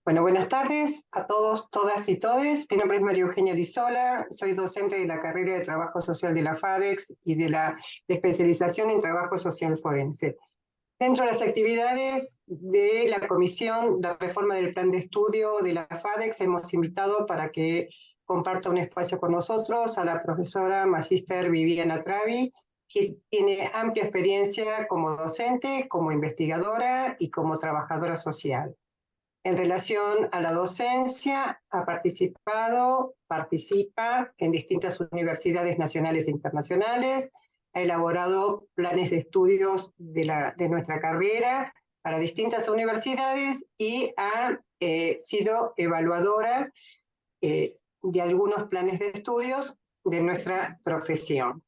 Bueno, buenas tardes a todos, todas y todes. Mi nombre es María Eugenia Lizola, soy docente de la carrera de Trabajo Social de la FADEX y de la especialización en Trabajo Social Forense. Dentro de las actividades de la Comisión de Reforma del Plan de Estudio de la FADEX, hemos invitado para que comparta un espacio con nosotros a la profesora magíster Viviana Travi, que tiene amplia experiencia como docente, como investigadora y como trabajadora social. En relación a la docencia, participa en distintas universidades nacionales e internacionales, ha elaborado planes de estudios de nuestra carrera para distintas universidades y ha sido evaluadora de algunos planes de estudios de nuestra profesión.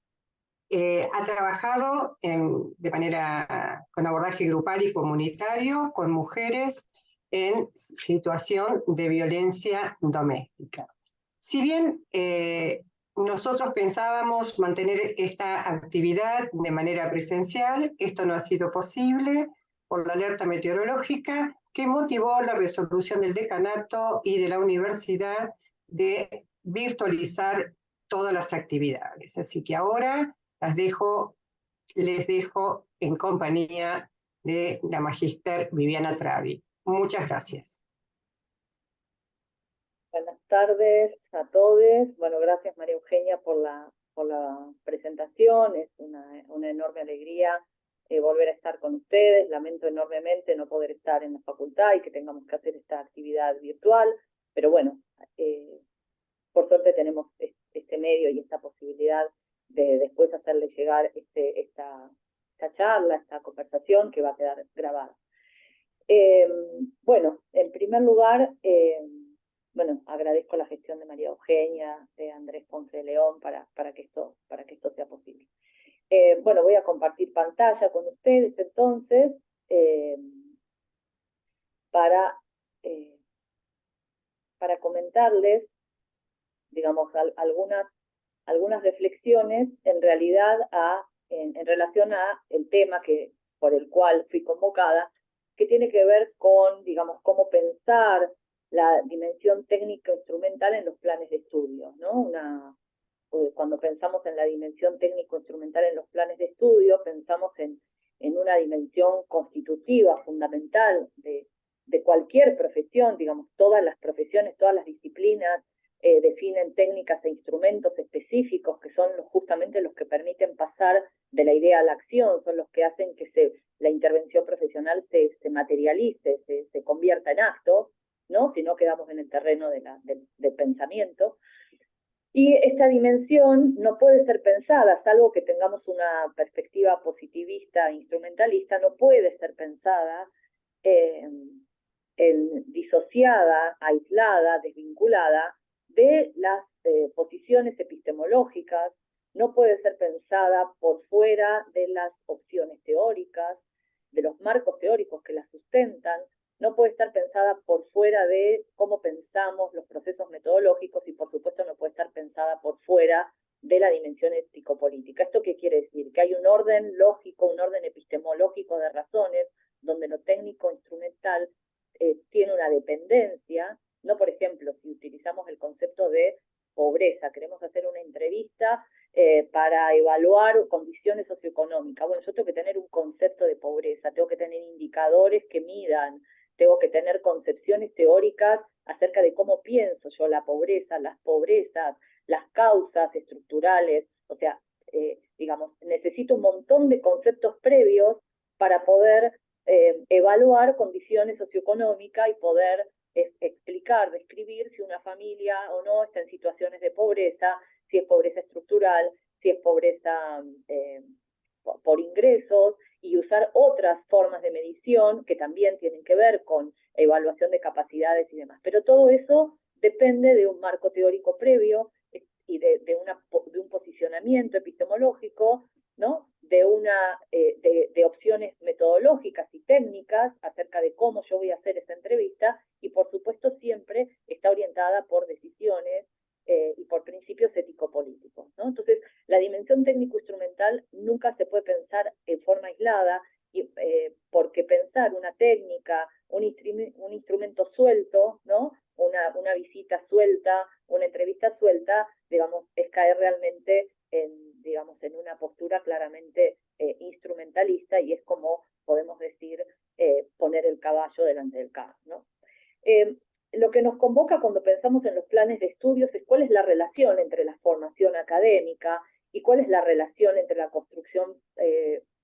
Ha trabajado de manera con abordaje grupal y comunitario con mujeres en situación de violencia doméstica. Si bien nosotros pensábamos mantener esta actividad de manera presencial, esto no ha sido posible por la alerta meteorológica que motivó la resolución del decanato y de la universidad de virtualizar todas las actividades. Así que ahora les dejo en compañía de la magíster Viviana Travi. Muchas gracias. Buenas tardes a todos. Bueno, gracias María Eugenia por la presentación. Es una enorme alegría volver a estar con ustedes. Lamento enormemente no poder estar en la facultad y que tengamos que hacer esta actividad virtual, pero bueno, por suerte tenemos este medio y esta posibilidad de después hacerle llegar esta charla, esta conversación que va a quedar grabada. Bueno, en primer lugar, bueno, agradezco la gestión de María Eugenia, de Andrés Ponce de León para que esto sea posible. Bueno, voy a compartir pantalla con ustedes entonces para comentarles, digamos, algunas reflexiones en realidad en relación a el tema por el cual fui convocada, que tiene que ver con, digamos, cómo pensar la dimensión técnico-instrumental en los planes de estudio, ¿no? Cuando pensamos en la dimensión técnico-instrumental en los planes de estudio, pensamos en una dimensión constitutiva, fundamental de cualquier profesión, digamos, todas las profesiones, todas las disciplinas definen técnicas e instrumentos específicos que son justamente los que permiten pasar de la idea a la acción, son los que hacen que la intervención profesional se materialice, se convierta en acto, ¿no? Si no quedamos en el terreno del pensamiento. Y esta dimensión no puede ser pensada, salvo que tengamos una perspectiva positivista, instrumentalista, no puede ser pensada disociada, aislada, desvinculada de las posiciones epistemológicas, no puede ser pensada por fuera de las opciones teóricas, de los marcos teóricos que la sustentan, no puede estar pensada por fuera de cómo pensamos los procesos metodológicos y por supuesto no puede estar pensada por fuera de la dimensión ético-política. ¿Esto qué quiere decir? Que hay un orden lógico, un orden epistemológico de razones, donde lo técnico-instrumental tiene una dependencia, no, por ejemplo, si utilizamos el concepto de pobreza, queremos hacer una entrevista para evaluar condiciones socioeconómicas. Bueno, yo tengo que tener un concepto de pobreza, tengo que tener indicadores que midan, tengo que tener concepciones teóricas acerca de cómo pienso yo la pobreza, las pobrezas, las causas estructurales, o sea, digamos, necesito un montón de conceptos previos para poder evaluar condiciones socioeconómicas y poder explicar, describir si una familia o no está en situaciones de pobreza, si es pobreza estructural, si es pobreza por ingresos, y usar otras formas de medición que también tienen que ver con evaluación de capacidades y demás. Pero todo eso depende de un marco teórico previo y de un posicionamiento epistemológico, ¿no? De opciones metodológicas y técnicas acerca de cómo yo voy a hacer esta entrevista, y por supuesto siempre está orientada por decisiones y por principios ético-políticos, ¿no? Entonces, la dimensión técnico-instrumental nunca se puede pensar en forma aislada, y porque pensar una técnica, un instrumento suelto, ¿no? Una visita suelta, una entrevista suelta, digamos, es caer realmente digamos, en una postura claramente instrumentalista, y es como podemos decir poner el caballo delante del carro, ¿no? Lo que nos convoca cuando pensamos en los planes de estudios es cuál es la relación entre la formación académica y cuál es la relación entre la construcción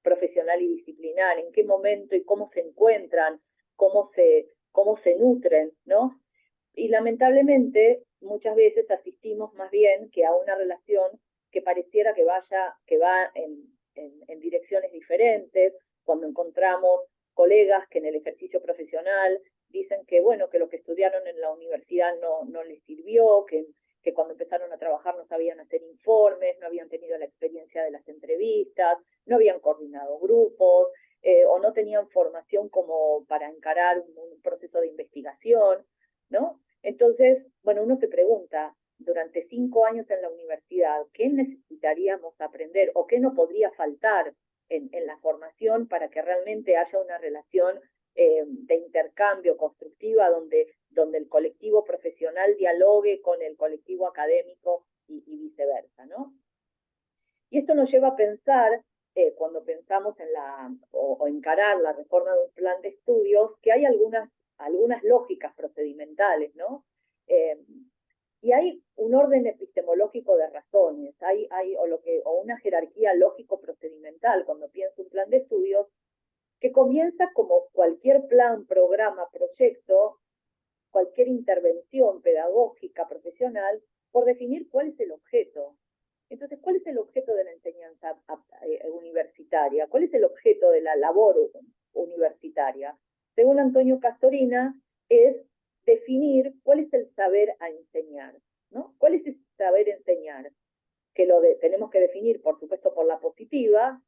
profesional y disciplinar, en qué momento y cómo se encuentran, cómo se nutren, ¿no? Y lamentablemente muchas veces asistimos más bien que a una relación que pareciera que va en direcciones diferentes, cuando encontramos colegas que en el ejercicio profesional dicen que, bueno, que lo que estudiaron en la universidad no les sirvió, que cuando empezaron a trabajar no sabían hacer informes, no habían tenido la experiencia de las entrevistas, no habían coordinado grupos, o no tenían formación como para encarar un proceso de investigación, ¿no? Entonces, bueno, uno se pregunta, durante 5 años en la universidad, ¿qué necesitaríamos aprender o qué no podría faltar en la formación para que realmente haya una relación de intercambio constructiva donde el colectivo profesional dialogue con el colectivo académico y viceversa, ¿no? Y esto nos lleva a pensar, cuando pensamos en o encarar la reforma de un plan de estudios, que hay algunas lógicas procedimentales, ¿no? Y hay un orden epistemológico de razones, o una jerarquía lógico-procedimental cuando pienso un plan de estudios, que comienza como cualquier plan, programa, proyecto, cualquier intervención pedagógica, profesional, por definir cuál es el objeto. Entonces, ¿cuál es el objeto de la enseñanza universitaria? ¿Cuál es el objeto de la labor universitaria? Según Antonio Castorina, es definir cuál es el saber a enseñar, ¿no? ¿Cuál es el saber enseñar? Que tenemos que definir, por supuesto, por la positiva,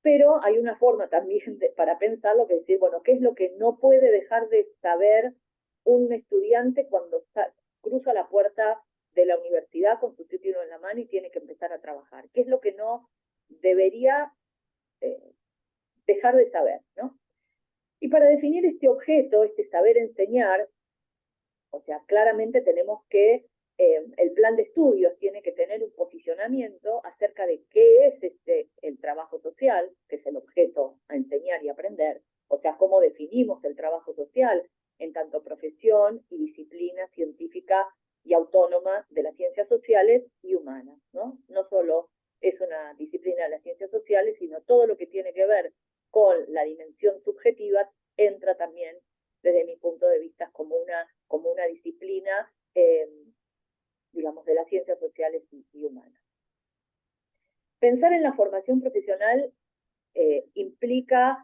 pero hay una forma también para pensarlo, que es decir, bueno, ¿qué es lo que no puede dejar de saber un estudiante cuando cruza la puerta de la universidad con su título en la mano y tiene que empezar a trabajar? ¿Qué es lo que no debería dejar de saber, ¿no? Y para definir este objeto, este saber enseñar, o sea, claramente tenemos que, el plan de estudios tiene que tener un posicionamiento acerca de qué es el trabajo social, que es el objeto a enseñar y aprender, o sea, cómo definimos el trabajo social en tanto profesión y disciplina científica y autónoma de las ciencias sociales y humanas, ¿no? No solo es una disciplina de las ciencias sociales, sino todo lo que tiene que ver con la dimensión subjetiva entra también, desde mi punto de vista, como una disciplina, digamos, de las ciencias sociales y humanas. Pensar en la formación profesional implica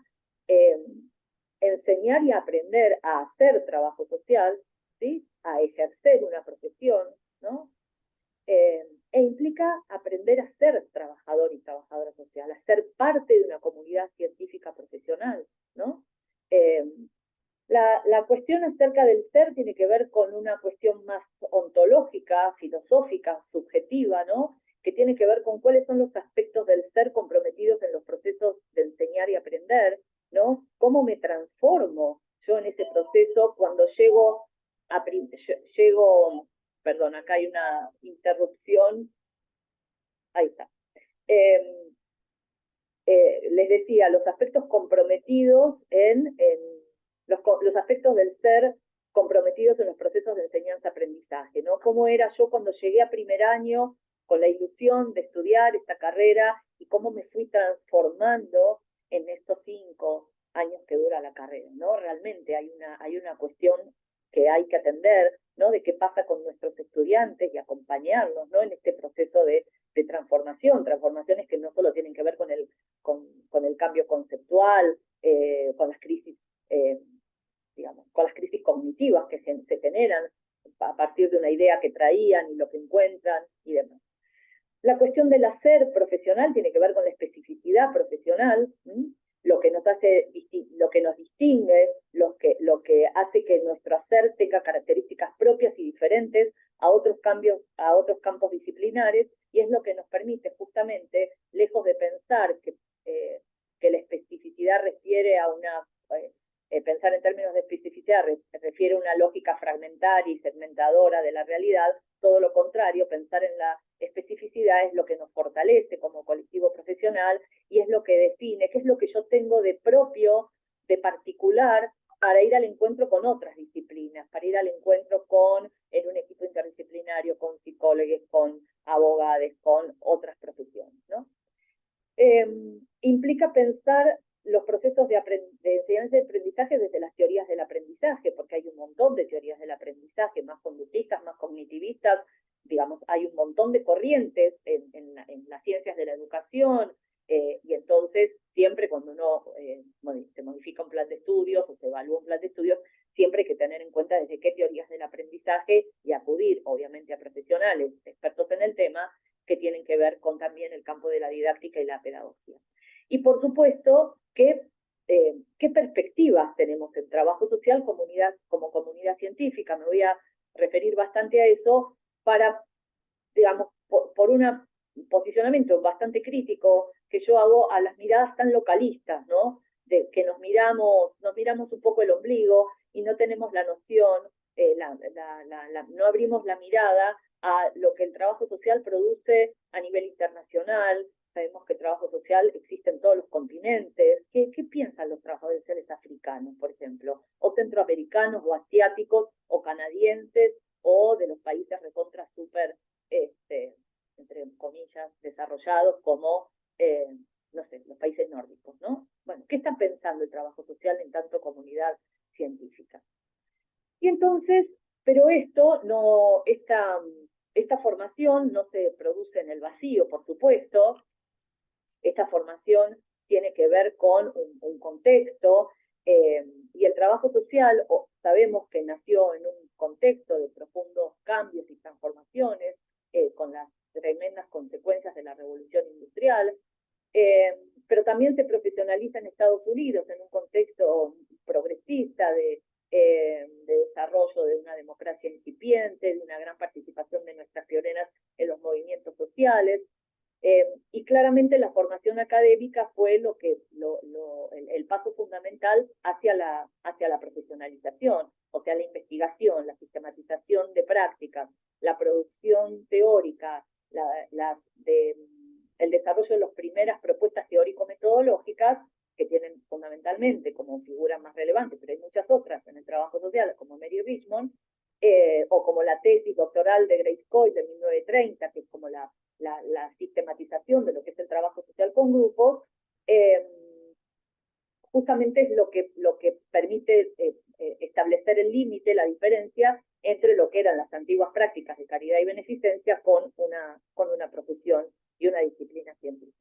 enseñar y aprender a hacer trabajo social, ¿sí? A ejercer una profesión, ¿no? E implica aprender a ser trabajador y trabajadora social, a ser parte de una comunidad científica profesional, ¿no? La cuestión acerca del ser tiene que ver con una cuestión más ontológica, filosófica, subjetiva, ¿no? Que tiene que ver con cuáles son los aspectos del ser comprometidos en los procesos de enseñar y aprender, ¿no? ¿Cómo me transformo yo en ese proceso cuando llego, perdón, acá hay una interrupción, ahí está. Les decía, los aspectos comprometidos los aspectos del ser comprometidos en los procesos de enseñanza-aprendizaje, ¿no? ¿Cómo era yo cuando llegué a primer año con la ilusión de estudiar esta carrera y cómo me fui transformando en estos 5 años que dura la carrera, ¿no? Realmente hay una cuestión que hay que atender, ¿no? De qué pasa con nuestros estudiantes y acompañarlos, ¿no? En este proceso de transformaciones que no solo tienen que ver con el cambio conceptual, con las crisis, digamos, con las crisis cognitivas que se generan a partir de una idea que traían y lo que encuentran y demás. La cuestión del hacer profesional tiene que ver con la especificidad profesional, lo que nos distingue, lo que hace que nuestro hacer tenga características propias y diferentes a otros campos disciplinares, y es lo que nos permite justamente, lejos de pensar que la especificidad refiere a una pensar en términos de especificidad refiere a una lógica fragmentaria y segmentadora de la realidad, todo lo contrario, pensar en la especificidad es lo que nos fortalece como colectivo profesional y es lo que define qué es lo que yo tengo de propio, de particular, para ir al encuentro con otras disciplinas, para ir al encuentro en un equipo interdisciplinario, con psicólogos, con abogados, con otras profesiones, ¿no? Implica pensar los procesos de enseñanza y aprendizaje desde las teorías del aprendizaje, porque hay un montón de teorías del aprendizaje, más conductistas, más cognitivistas, digamos, hay un montón de corrientes en las ciencias de la educación, y entonces siempre cuando uno se modifica un plan de estudios o se evalúa un plan de estudios, siempre hay que tener en cuenta desde qué teorías del aprendizaje y acudir, obviamente, a profesionales expertos en el tema que tienen que ver con también el campo de la didáctica y la pedagogía. Y por supuesto, ¿qué perspectivas tenemos en trabajo social como comunidad científica? Me voy a referir bastante a eso para, digamos, por un posicionamiento bastante crítico que yo hago a las miradas tan localistas, ¿no? De que nos miramos un poco el ombligo y no tenemos la noción, no abrimos la mirada a lo que el trabajo social produce a nivel internacional. Sabemos que el trabajo social existe en todos los continentes. ¿Qué piensan los trabajadores sociales africanos, por ejemplo? O centroamericanos, o asiáticos, o canadienses, o de los países recontra súper, entre comillas, desarrollados, como, no sé, los países nórdicos, ¿no? Bueno, ¿qué está pensando el trabajo social en tanto comunidad científica? Y entonces, pero esta formación no se produce en el vacío, por supuesto. Esta formación tiene que ver con un contexto, y el trabajo social sabemos que nació en un contexto de profundos cambios y transformaciones, con las tremendas consecuencias de la revolución industrial, pero también se profesionaliza en Estados Unidos en un contexto progresista de desarrollo de una democracia incipiente, de una gran participación de nuestras pioneras en los movimientos sociales, y claramente la formación académica fue el paso fundamental hacia la profesionalización, o sea, la investigación, la sistematización de prácticas, la producción teórica, el desarrollo de las primeras propuestas teórico-metodológicas que tienen fundamentalmente como figura más relevante, pero hay muchas otras en el trabajo social, como Mary Richmond, o como la tesis doctoral de Grace Coy de 1930, que es como la sistematización de lo que es el trabajo social con grupos, justamente es lo que permite establecer el límite, la diferencia entre lo que eran las antiguas prácticas de caridad y beneficencia con una profesión y una disciplina científica.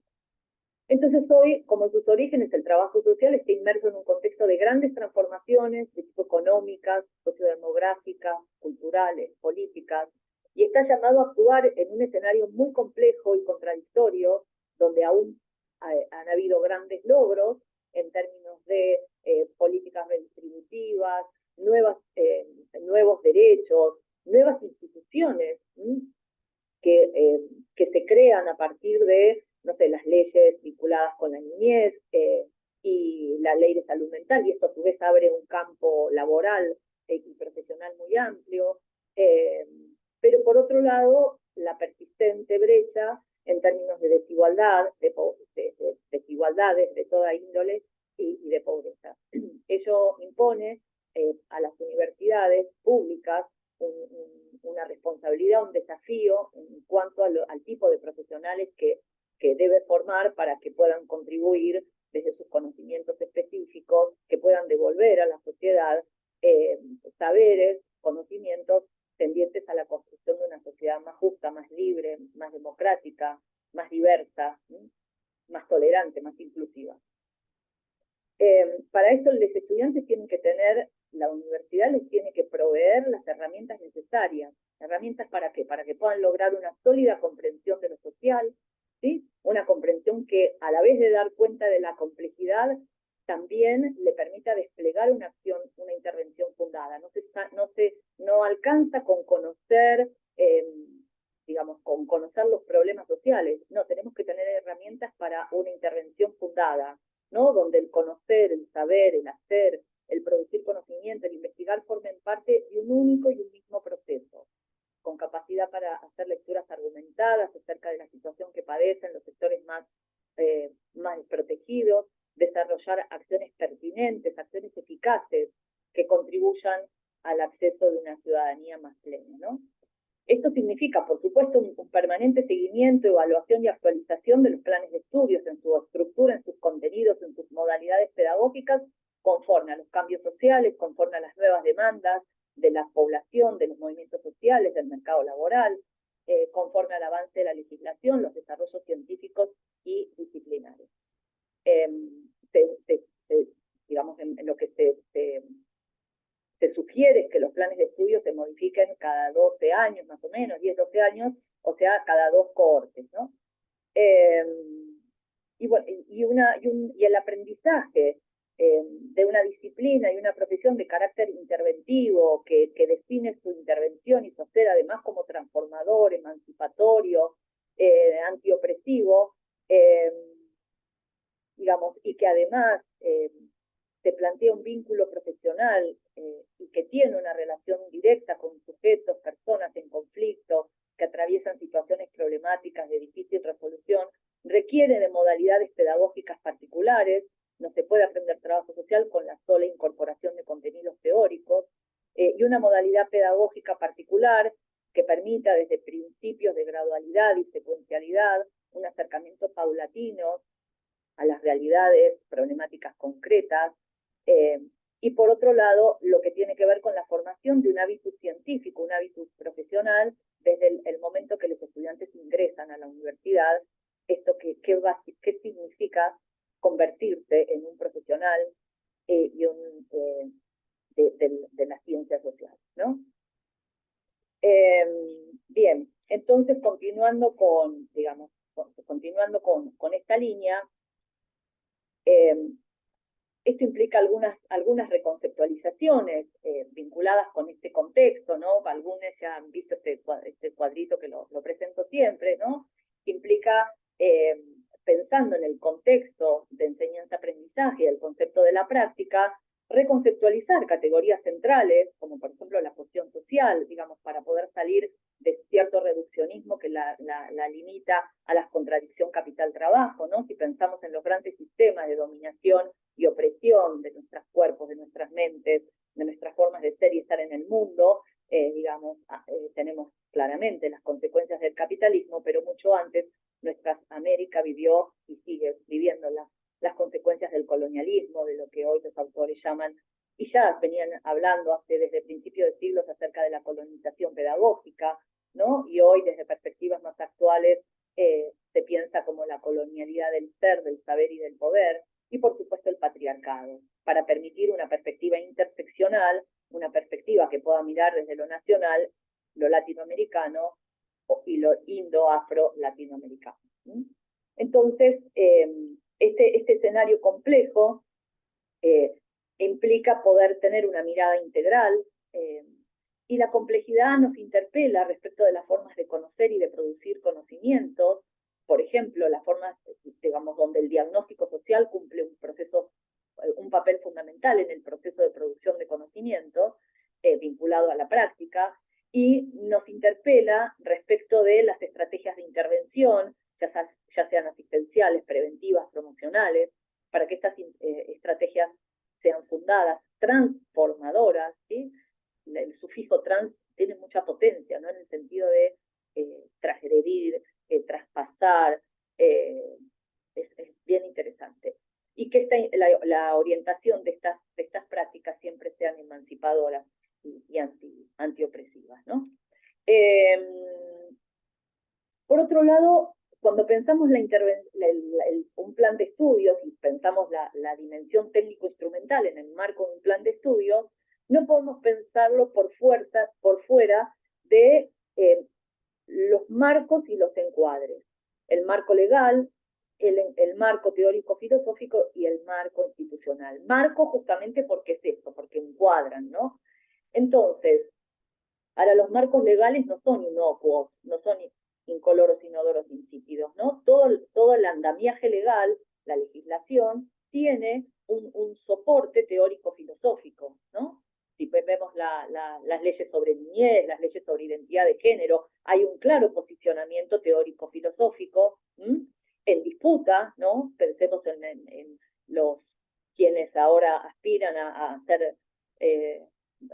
Entonces hoy, como en sus orígenes, el trabajo social está inmerso en un contexto de grandes transformaciones de tipo económicas, sociodemográficas, culturales, políticas, y está llamado a actuar en un escenario muy complejo y contradictorio, donde aún han habido grandes logros en términos de políticas redistributivas, nuevos derechos, nuevas instituciones que se crean a partir de, no sé, las leyes vinculadas con la niñez y la ley de salud mental, y esto a su vez abre un campo laboral y profesional muy amplio, pero por otro lado, la persistente brecha en términos de desigualdad, de desigualdades de toda índole y de pobreza. Ello impone a las universidades públicas una responsabilidad, un desafío en cuanto al tipo de profesionales que debe formar para que puedan contribuir desde sus conocimientos específicos, que puedan devolver a la sociedad saberes, conocimientos tendientes a la construcción de una sociedad más justa, más libre, más democrática, más diversa, más tolerante, más inclusiva. Para esto los estudiantes tienen que tener, la universidad les tiene que proveer las herramientas necesarias. ¿Herramientas para qué? Para que puedan lograr una sólida comprensión de lo social, ¿sí? Una comprensión que, a la vez de dar cuenta de la complejidad, también le permita desplegar una acción, una intervención fundada. No alcanza con conocer, digamos, con conocer los problemas sociales. No, tenemos que tener herramientas para una intervención fundada, ¿no? Donde el conocer, el saber, el hacer, el producir parte de un único y un mismo proceso, con capacidad para hacer lecturas argumentadas acerca de la situación que padecen los sectores más desprotegidos, desarrollar acciones pertinentes, acciones eficaces que contribuyan al acceso de una ciudadanía más plena, ¿no? Esto significa, por supuesto, un permanente seguimiento, evaluación y actualización de los planes de estudios en su estructura, en sus contenidos, en sus modalidades pedagógicas, conforme a los cambios sociales, conforme a las nuevas demandas de la población, de los movimientos sociales, del mercado laboral, conforme al avance de la legislación, los desarrollos científicos y disciplinares. Digamos, en lo que se sugiere que los planes de estudio se modifiquen cada 12 años, más o menos, 10, 12 años, o sea, cada 2 cohortes, ¿no? Y el aprendizaje de una disciplina y una profesión de carácter interventivo que define su intervención y su hacer además como transformador, emancipatorio, antiopresivo, digamos, y que además se plantea un vínculo profesional y que tiene una relación directa con sujetos, personas en conflicto, que atraviesan situaciones problemáticas de difícil resolución, requiere de modalidades pedagógicas particulares. No se puede aprender trabajo social con la sola incorporación de contenidos teóricos, y una modalidad pedagógica particular que permita desde principios de gradualidad y secuencialidad un acercamiento paulatino a las realidades problemáticas concretas, y por otro lado, lo que tiene que ver con la formación de un hábitus científico, un hábitus profesional, desde el momento que los estudiantes ingresan a la universidad. Esto ¿qué significa convertirse en un profesional de las ciencias sociales, ¿no? Bien, entonces continuando con esta línea, esto implica algunas reconceptualizaciones vinculadas con este contexto, ¿no? Algunos ya han visto este cuadrito que lo presento siempre, ¿no? Que implica, pensando en el contexto de enseñanza-aprendizaje y el concepto de la práctica, reconceptualizar categorías centrales, como por ejemplo la cuestión social, digamos, para poder salir de cierto reduccionismo que la limita a la contradicción capital-trabajo, ¿no? Si pensamos en los grandes sistemas de dominación y opresión de nuestros cuerpos, de nuestras mentes, de nuestras formas de ser y estar en el mundo, digamos, tenemos claramente las consecuencias del capitalismo, pero mucho antes nuestra América vivió y sigue viviendo las consecuencias del colonialismo, de lo que hoy los autores llaman, y ya venían hablando desde principios de siglos acerca de la colonización pedagógica, ¿no? Y hoy, desde perspectivas más actuales, se piensa como la colonialidad del ser, del saber y del poder, y por supuesto el patriarcado, para permitir una perspectiva interseccional, una perspectiva que pueda mirar desde lo nacional, lo latinoamericano y lo indo-afro-latinoamericano. Entonces, este escenario complejo implica poder tener una mirada integral, y la complejidad nos interpela respecto de las formas de conocer y de producir conocimientos. Por ejemplo, las formas, digamos, donde el diagnóstico social cumple un papel fundamental en el proceso de producción de conocimientos, vinculado a la práctica, y nos interpela respecto de las estrategias de intervención, ya sean asistenciales, preventivas, promocionales, para que estas estrategias sean fundadas, transformadoras, ¿sí? El sufijo trans tiene mucha potencia, ¿no? En el sentido de transgredir, traspasar, es bien interesante. Y que la orientación de estas prácticas siempre sean emancipadoras y antiopresivas, ¿no? Por otro lado, cuando pensamos un plan de estudios y pensamos la dimensión técnico-instrumental en el marco de un plan de estudios, no podemos pensarlo por fuera de los marcos y los encuadres. El marco legal, el marco teórico-filosófico y el marco institucional. Marco justamente porque es esto, porque encuadran, ¿no? Entonces, ahora los marcos legales no son inocuos, no son incoloros, inodoros, insípidos, ¿no? Todo el andamiaje legal, la legislación, tiene un soporte teórico-filosófico, ¿no? Si vemos las leyes sobre niñez, las leyes sobre identidad de género, hay un claro posicionamiento teórico-filosófico en disputa, ¿no? Pensemos en los quienes ahora aspiran a hacer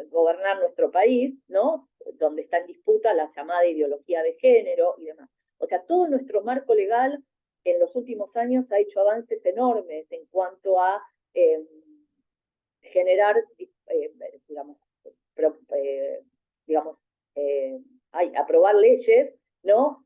gobernar nuestro país, ¿no? Donde está en disputa la llamada ideología de género y demás. O sea, todo nuestro marco legal en los últimos años ha hecho avances enormes en cuanto a generar, aprobar leyes, ¿no?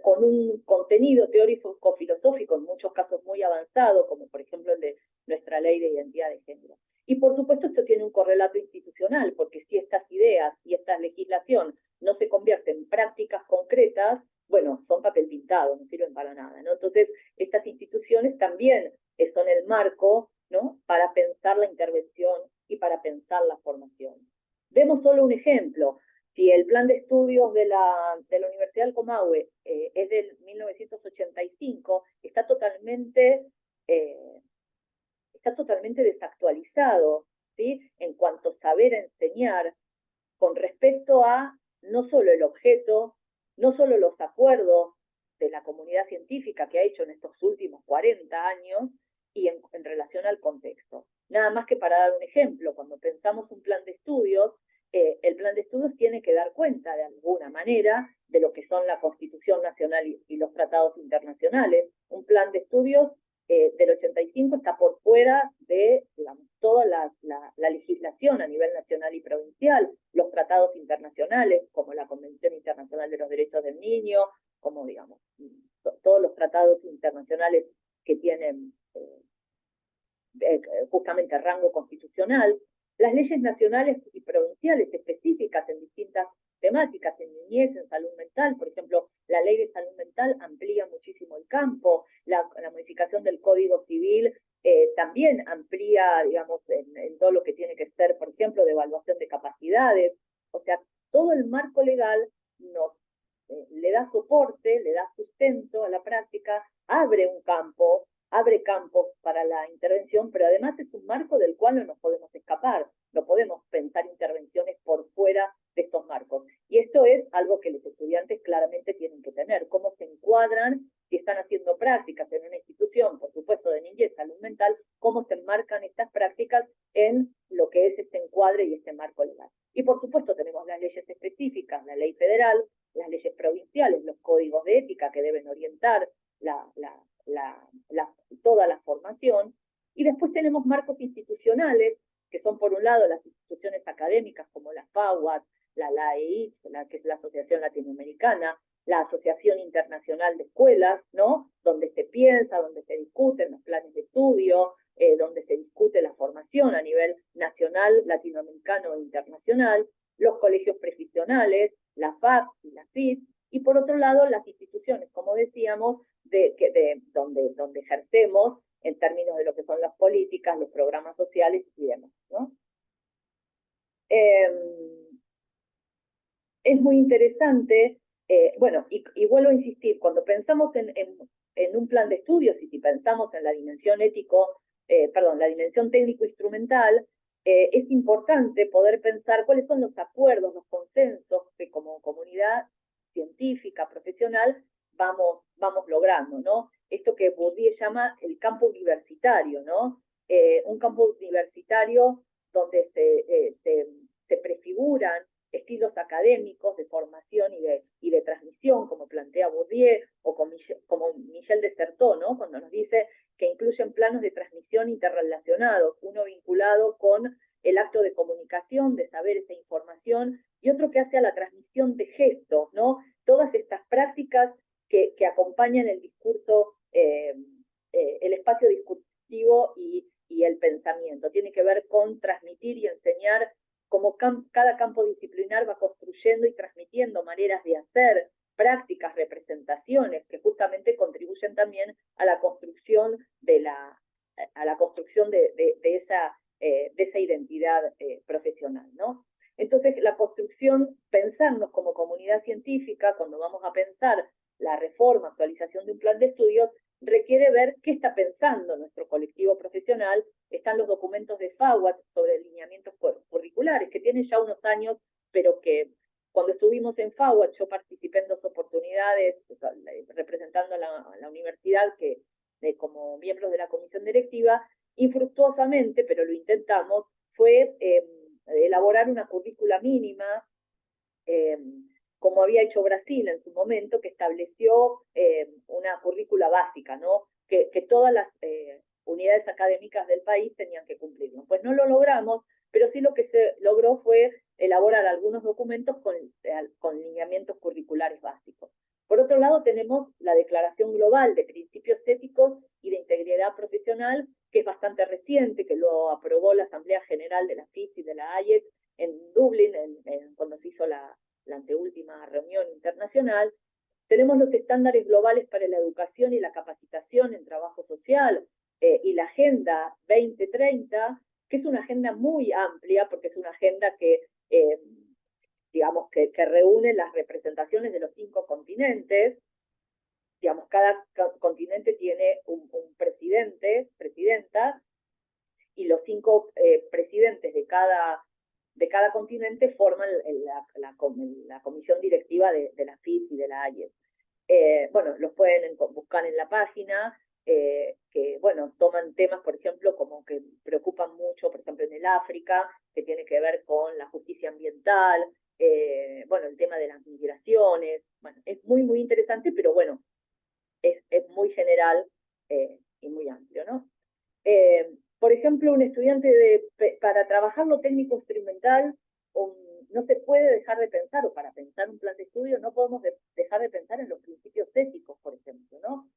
Con un contenido teórico-filosófico en muchos casos muy avanzado, como por ejemplo el de nuestra ley de identidad de género. Y por supuesto esto tiene un correlato institucional, porque si estas ideas y esta legislación no se convierten en prácticas concretas, bueno, son papel pintado, no sirven para nada, ¿no? Entonces, estas instituciones también son el marco, ¿no? Para pensar la intervención y para pensar la formación. Vemos solo un ejemplo. Si el plan de estudios de la Universidad del Comahue es del 1985, está totalmente desactualizado, ¿sí? En cuanto a saber enseñar con respecto a no solo el objeto, no solo los acuerdos de la comunidad científica que ha hecho en estos últimos 40 años y en relación al contexto. Nada más que para dar un ejemplo, cuando pensamos un plan de estudios, el plan de estudios tiene que dar cuenta de alguna manera de lo que son la Constitución Nacional y los tratados internacionales. Un plan de estudios del 85 está por fuera de, digamos, toda la legislación a nivel nacional y provincial, los tratados internacionales, como la Convención Internacional de los Derechos del Niño, como, digamos, todos los tratados internacionales que tienen justamente rango constitucional, las leyes nacionales y provinciales específicas en distintas temáticas, en niñez, en salud mental, por ejemplo, la ley de salud mental amplía muchísimo el campo, la modificación del Código Civil también amplía, digamos, en todo lo que tiene que ser, por ejemplo, de evaluación de capacidades. O sea, todo el marco legal nos le da soporte, le da sustento a la práctica, abre un campo, abre campos para la intervención, pero además es un marco del cual no nos podemos escapar, no podemos pensar intervenciones por fuera de estos marcos. Y esto es algo que los estudiantes claramente tienen que tener, cómo se encuadran, si están haciendo prácticas en una institución, por supuesto de niñez, salud mental, cómo se enmarcan estas prácticas en lo que es este encuadre y este marco legal. Y por supuesto tenemos las leyes específicas, la ley federal, las leyes provinciales, los códigos de ética que deben orientar toda la formación, y después tenemos marcos institucionales, que son por un lado las instituciones académicas como la FAWAT, la LAEIT, que es la Asociación Latinoamericana, la Asociación Internacional de Escuelas, ¿no? Donde se piensa, donde se discuten los planes de estudio, donde se discute la formación a nivel nacional, latinoamericano e internacional, los colegios profesionales, la FAP y la FIT, y por otro lado las instituciones, como decíamos, donde ejercemos en términos de lo que son las políticas, los programas sociales y demás, ¿no? Es muy interesante, bueno, y vuelvo a insistir, cuando pensamos en un plan de estudios y si pensamos en la dimensión la dimensión técnico-instrumental, es importante poder pensar cuáles son los acuerdos, los consensos que como comunidad científica, profesional, vamos logrando, ¿no? Esto que Bourdieu llama el campo universitario, ¿no? Un campo universitario donde se prefiguran estilos académicos de formación y de transmisión, como plantea Bourdieu, o como Michel Desserteau, ¿no? Cuando nos dice que incluyen planos de transmisión interrelacionados, uno vinculado con el acto de comunicación, de saberes e información, y otro que hace a la transmisión de gestos, ¿no? Todas estas prácticas que acompañan el discurso, el espacio discursivo y el pensamiento. Tiene que ver con transmitir y enseñar cómo cada campo disciplinar va construyendo y transmitiendo maneras de hacer, prácticas, representaciones, que justamente contribuyen también a la construcción de esa identidad profesional, ¿no? Entonces, la construcción, pensarnos como comunidad científica, cuando vamos a pensar la reforma, actualización de un plan de estudios, requiere ver qué está pensando nuestro colectivo profesional. Están los documentos de FAWAT sobre lineamientos curriculares, curriculares, que tienen ya unos años, pero que cuando estuvimos en FAWA, yo participé en 2 oportunidades representando a la universidad que como miembros de la comisión directiva, infructuosamente, pero lo intentamos, fue elaborar una currícula mínima, como había hecho Brasil en su momento, que estableció una currícula básica, ¿no? Que todas las unidades académicas del país tenían que cumplirlo. Pues no lo logramos, pero sí lo que se logró fue elaborar algunos documentos con lineamientos curriculares básicos. Por otro lado, tenemos la Declaración Global de Principios Éticos y de Integridad Profesional, que es bastante reciente, que lo aprobó la Asamblea General de la FIS y de la AIEC en Dublín, cuando se hizo la anteúltima reunión internacional. Tenemos los estándares globales para la educación y la capacitación en trabajo social y la Agenda 2030, que es una agenda muy amplia, porque es una agenda que digamos, que reúne las representaciones de los 5 continentes. Digamos, cada continente tiene un presidente, presidenta, y los 5 presidentes de cada continente forman la comisión directiva de la FIS y de la AIES. Bueno, los pueden buscar en la página, que, bueno, toman temas, por ejemplo, como que preocupan mucho, por ejemplo, en el África, que tiene que ver con la justicia ambiental, bueno, el tema de las migraciones. Bueno, es muy, muy interesante, pero bueno, es muy general y muy amplio, ¿no? Por ejemplo, un estudiante para trabajar lo técnico instrumental, no se puede dejar de pensar, o para pensar un plan de estudio, no podemos dejar de pensar en los principios éticos, por ejemplo, ¿no?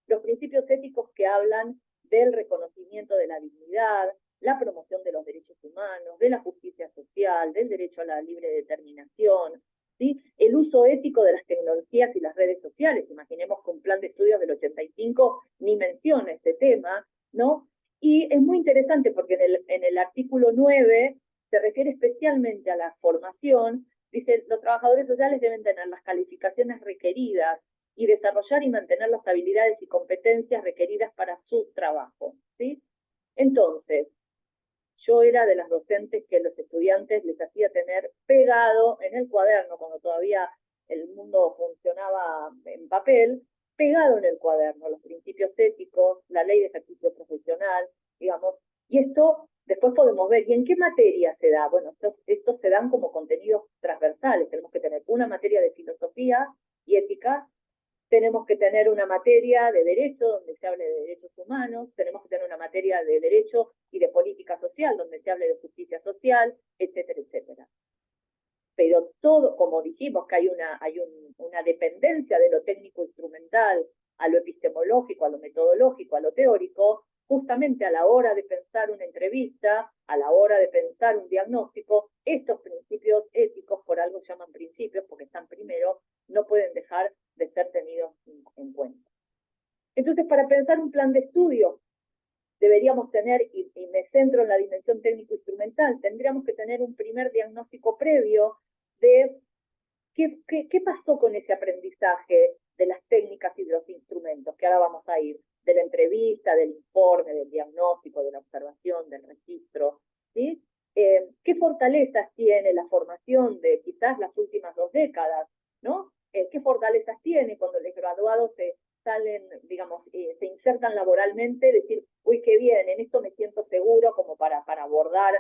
Los principios éticos que hablan del reconocimiento de la dignidad, la promoción de los derechos humanos, de la justicia social, del derecho a la libre determinación, ¿sí? El uso ético de las tecnologías y las redes sociales. Imaginemos que un plan de estudios del 85 ni menciona este tema, ¿no? Y es muy interesante porque en el artículo 9 se refiere especialmente a la formación. Dice, los trabajadores sociales deben tener las calificaciones requeridas y desarrollar y mantener las habilidades y competencias requeridas para su trabajo, ¿sí? Entonces, yo era de las docentes que los estudiantes les hacía tener pegado en el cuaderno, cuando todavía el mundo funcionaba en papel, pegado en el cuaderno los principios éticos, la ley de ejercicio profesional, digamos, y esto después podemos ver, ¿y en qué materia se da? Bueno, estos se dan como contenidos transversales, tenemos que tener una materia de filosofía y ética, tenemos que tener una materia de derecho donde se hable de derechos humanos, tenemos que tener una materia de derecho y de política social donde se hable de justicia social, etcétera, etcétera. Pero todo, como dijimos, que hay una dependencia de lo técnico instrumental a lo epistemológico, a lo metodológico, a lo teórico, justamente a la hora de pensar una entrevista, a la hora de pensar un diagnóstico, estos principios éticos, por algo se llaman principios, porque están primero, no pueden dejar de ser tenidos en cuenta. Entonces, para pensar un plan de estudio, deberíamos tener, y me centro en la dimensión técnico-instrumental, tendríamos que tener un primer diagnóstico previo de qué pasó con ese aprendizaje de las técnicas y de los instrumentos, que ahora vamos a ir, de la entrevista, del informe, del diagnóstico, de la observación, del registro, ¿sí? ¿Qué fortalezas tiene la formación de quizás las últimas 2 décadas, ¿no? ¿Qué fortalezas tiene cuando los graduados se salen, digamos, se insertan laboralmente, decir, uy, qué bien, en esto me siento seguro como para abordar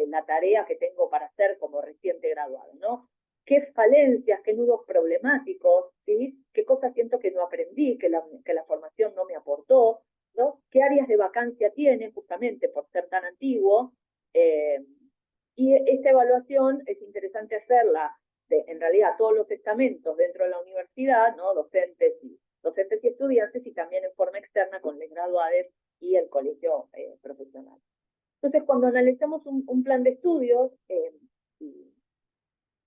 la tarea que tengo para hacer como reciente graduado, ¿no? ¿Qué falencias, qué nudos problemáticos, ¿sí? ¿Qué cosas siento que no aprendí, que la formación no me aportó, ¿no? ¿Qué áreas de vacancia tiene justamente por ser tan antiguo? Y esta evaluación es interesante hacerla en realidad todos los estamentos dentro de la universidad, ¿no? Docentes y estudiantes, y también en forma externa con los graduados y el colegio profesional. Entonces, cuando analizamos un plan de estudios,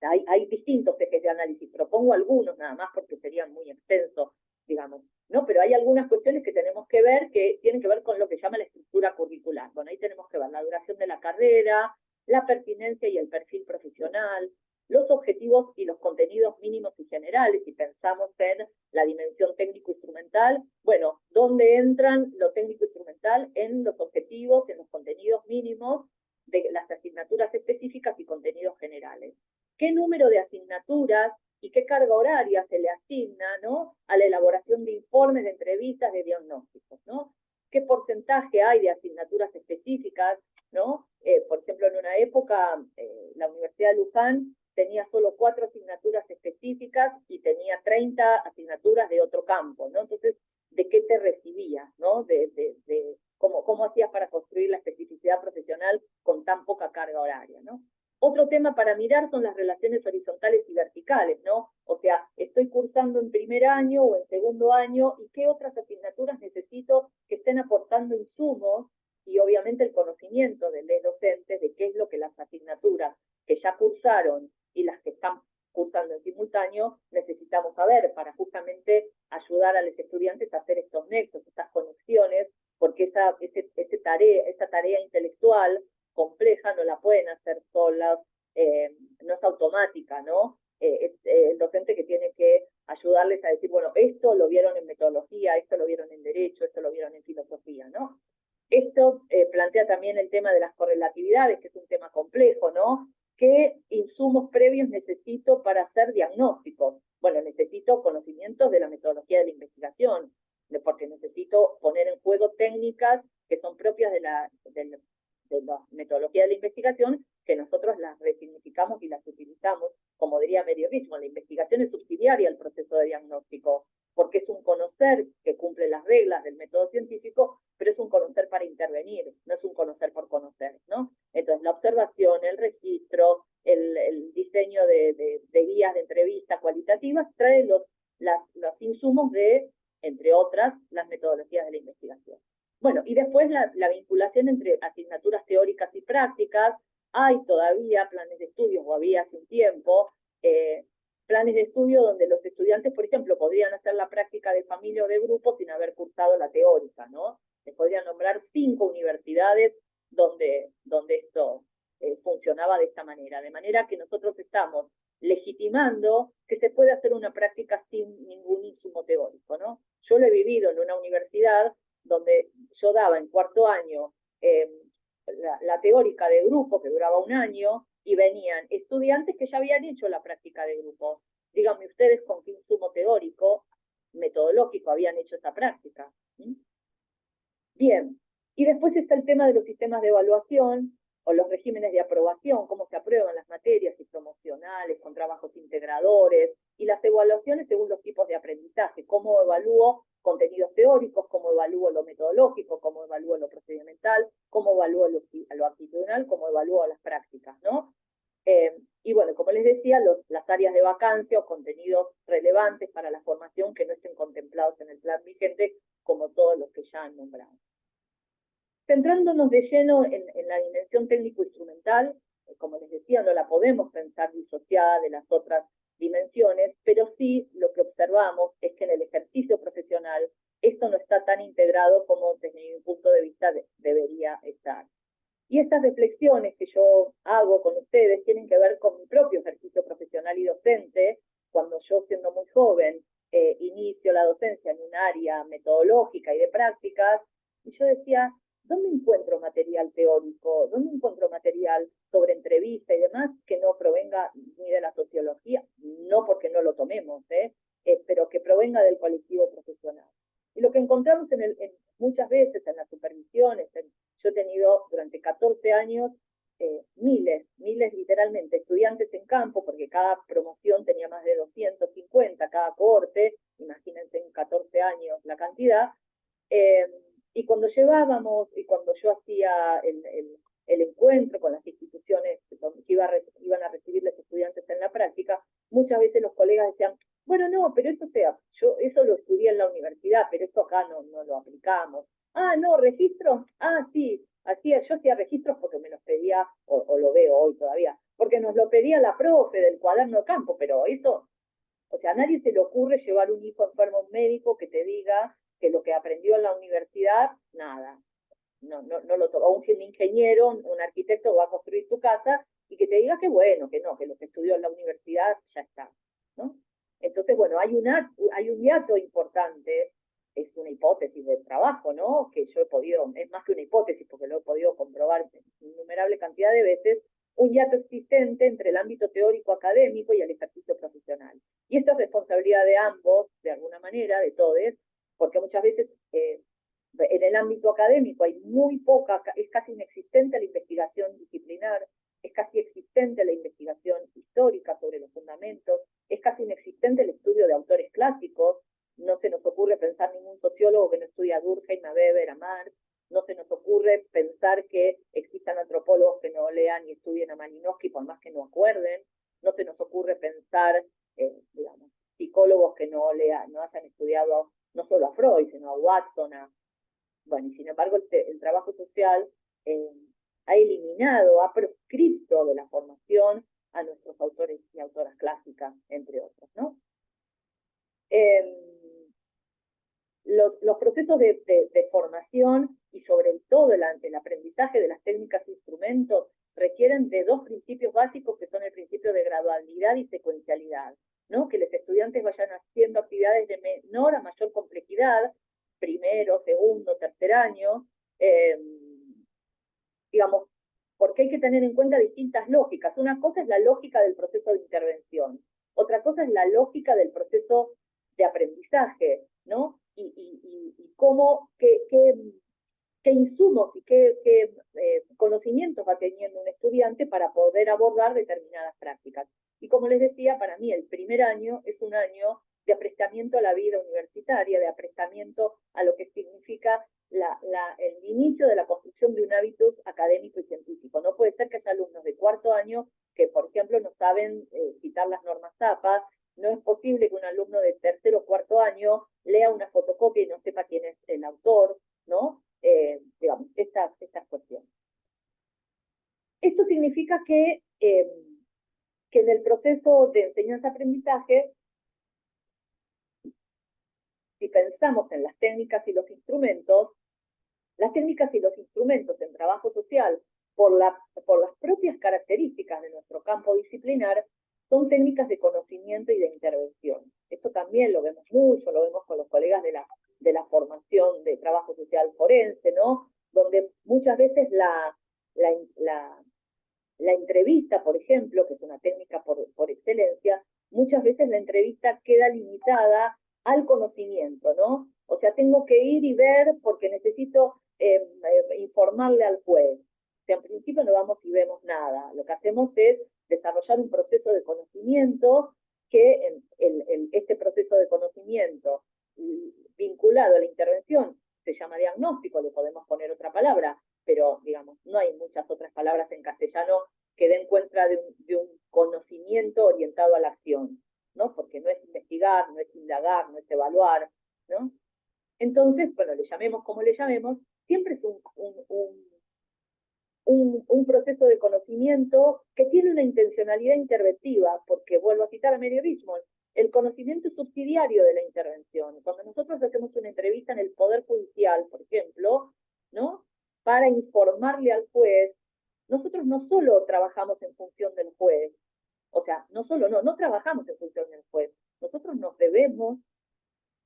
hay distintos ejes de análisis, propongo algunos nada más porque serían muy extensos, digamos, ¿no? Pero hay algunas cuestiones que tenemos que ver que tienen que ver con lo que llama la estructura curricular. Bueno, ahí tenemos que ver la duración de la carrera, la pertinencia y el perfil profesional, los objetivos y los contenidos mínimos y generales, si pensamos en la dimensión técnico-instrumental, bueno, ¿dónde entran lo técnico-instrumental? En los objetivos, en los contenidos mínimos de las asignaturas específicas específicas y contenidos generales. ¿Qué número de asignaturas y qué carga horaria se le asigna, ¿no?, a la elaboración de informes, de entrevistas, de diagnósticos, ¿no? ¿Qué porcentaje hay de asignaturas específicas, ¿no? Por ejemplo, en una época, la Universidad de Luján tenía solo 4 asignaturas específicas y tenía 30 asignaturas de otro campo, ¿no? Entonces, ¿de qué te recibías, ¿no? ¿Cómo hacías para construir la especificidad profesional con tan poca carga horaria, ¿no? Otro tema para mirar son las relaciones horizontales y verticales, ¿no? O sea, estoy cursando en primer año o en segundo año, ¿y qué otras asignaturas necesito que estén aportando insumos y obviamente el conocimiento de los docentes de qué es lo que las asignaturas que ya cursaron y las que están cursando en simultáneo necesitamos saber para justamente ayudar a los estudiantes a hacer estos nexos, estas conexiones, porque esa tarea intelectual compleja no la pueden hacer solas, no es automática, ¿no? Es el docente que tiene que ayudarles a decir, bueno, esto lo vieron en metodología, esto lo vieron en derecho, esto lo vieron en filosofía, ¿no? Esto plantea también el tema de las correlatividades, que es un tema complejo, ¿no? ¿Qué insumos previos necesito para hacer diagnósticos? Bueno, necesito conocimientos de la metodología de la investigación, porque necesito poner en juego técnicas que son propias de la metodología de la investigación, que nosotros las resignificamos y las utilizamos, como diría Medievich, la investigación es subsidiaria al proceso de diagnóstico, porque es un conocer que cumple las reglas del método científico, pero es un conocer para intervenir, no es un conocer por conocer, ¿no? Entonces, la observación, el registro, el diseño de guías de entrevistas cualitativas trae los insumos de, entre otras, las metodologías de la investigación. Bueno, y después la vinculación entre asignaturas teóricas y prácticas. Hay todavía planes de estudios, o había hace un tiempo, planes de estudio donde los estudiantes, por ejemplo, podrían hacer la práctica de familia o de grupo sin haber cursado la teórica, ¿no? Se podrían nombrar 5 universidades donde esto funcionaba de esta manera. De manera que nosotros estamos legitimando que se puede hacer una práctica sin ningún insumo teórico, ¿no? Yo lo he vivido en una universidad donde yo daba en cuarto año la teórica de grupo, que duraba un año, y venían estudiantes que ya habían hecho la práctica de grupo. Díganme ustedes con qué insumo teórico, metodológico, habían hecho esa práctica. ¿Sí? Bien, y después está el tema de los sistemas de evaluación o los regímenes de aprobación, cómo se aprueban las materias y promocionales, con trabajos integradores, y las evaluaciones según los tipos de aprendizaje, cómo evalúo contenidos teóricos, cómo evalúo lo metodológico, cómo evalúo lo procedimental, cómo evalúo lo actitudinal, cómo evalúo las prácticas, ¿no? Y bueno, como les decía, las áreas de vacancia o contenidos relevantes para la formación que no estén contemplados en el plan vigente, como todos los que ya han nombrado. Centrándonos de lleno en la dimensión técnico-instrumental, como les decía, no la podemos pensar disociada de las otras dimensiones, pero sí lo que observamos es que en el ejercicio profesional esto no está tan integrado como desde mi punto de vista debería estar. Y estas reflexiones que yo hago con ustedes tienen que ver con mi propio ejercicio profesional y docente, cuando yo, siendo muy joven, inicio la docencia en un área metodológica y de prácticas, y yo decía, ¿dónde encuentro material teórico? ¿Dónde encuentro material sobre entrevista y demás que no provenga ni de la sociología? No porque no lo tomemos, pero que provenga del colectivo profesional. Y lo que encontramos muchas veces en las supervisiones, yo he tenido durante 14 años miles literalmente, estudiantes en campo, porque cada promoción tenía más de 250, cada cohorte, imagínense en 14 años la cantidad, y cuando llevábamos, y cuando yo hacía el encuentro con las instituciones que iban a recibir los estudiantes en la práctica, muchas veces los colegas decían, bueno, no, pero yo eso lo estudié en la universidad, pero esto acá no lo aplicamos. Ah, no, registros, sí, yo hacía registros porque me los pedía, o lo veo hoy todavía, porque nos lo pedía la profe del cuaderno de campo, pero eso, o sea, a nadie se le ocurre llevar un hijo enfermo a un médico que te diga que lo que aprendió en la universidad, nada, no lo toma. O un ingeniero, un arquitecto va a construir tu casa y que te diga que bueno, que no, que lo que estudió en la universidad ya está, ¿no? Entonces, bueno, hay un hiato importante, es una hipótesis del trabajo, ¿no? Que yo he podido, es más que una hipótesis porque lo he podido comprobar innumerable cantidad de veces, un hiato existente entre el ámbito teórico académico y el ejercicio profesional. Y esto es responsabilidad de ambos, de alguna manera, de todos, porque muchas veces en el ámbito académico hay muy poca, es casi inexistente la investigación disciplinar, es casi existente la investigación histórica sobre los fundamentos, es casi inexistente el estudio de autores clásicos, no se nos ocurre pensar ningún sociólogo que no estudia a Durkheim, a Weber, a Marx, no se nos ocurre pensar que existan antropólogos que no lean y estudien a Malinowski por más que no acuerden, no se nos ocurre pensar, digamos, psicólogos que no hayan estudiado no solo a Freud, sino a Watson, bueno, y sin embargo el trabajo social ha eliminado, ha proscripto de la formación a nuestros autores y autoras clásicas, entre otros, ¿no? Los procesos de formación y sobre todo el aprendizaje de las técnicas e instrumentos requieren de dos principios básicos que son el principio de gradualidad y secuencialidad, ¿no? Que los estudiantes vayan haciendo actividades de menor a mayor complejidad, primero, segundo, tercer año, digamos, porque hay que tener en cuenta distintas lógicas. Una cosa es la lógica del proceso de intervención, otra cosa es la lógica del proceso de aprendizaje, ¿no? Y cómo, qué insumos y qué conocimientos va teniendo un estudiante para poder abordar determinadas prácticas. Y como les decía, para mí el primer año es un año de aprestamiento a la vida universitaria, de aprestamiento a lo que significa el inicio de la construcción de un hábitus académico y científico. No puede ser que haya alumnos de cuarto año que, por ejemplo, no saben citar las normas APA. No es posible que un alumno de tercero o cuarto año lea una fotocopia y no sepa quién es el autor, ¿no? Digamos, estas cuestiones. Esto significa que en el proceso de enseñanza-aprendizaje, si pensamos en las técnicas y los instrumentos en trabajo social, por las propias características de nuestro campo disciplinar, son técnicas de conocimiento y de intervención. Esto también lo vemos mucho, lo vemos con los colegas de la formación de trabajo social forense, ¿no? Donde muchas veces la entrevista, por ejemplo, que es una técnica por excelencia, muchas veces la entrevista queda limitada al conocimiento, ¿no? O sea, tengo que ir y ver porque necesito informarle al juez. O sea, en principio no vamos y vemos nada. Lo que hacemos es desarrollar un proceso de conocimiento que este proceso de conocimiento vinculado a la intervención se llama diagnóstico, le podemos poner otra palabra, pero digamos, no hay muchas otras palabras en castellano que den cuenta de un conocimiento orientado a la acción, ¿no? Porque no es investigar, no es indagar, no es evaluar, ¿no? Entonces, bueno, le llamemos como le llamemos, siempre es un proceso de conocimiento que tiene una intencionalidad interventiva, porque vuelvo a citar a Mary Richmond, el conocimiento es subsidiario de la intervención. Cuando nosotros hacemos una entrevista en el Poder Judicial, por ejemplo, ¿no? Para informarle al juez, nosotros no solo trabajamos en función del juez, o sea, no trabajamos en función del juez, nosotros nos debemos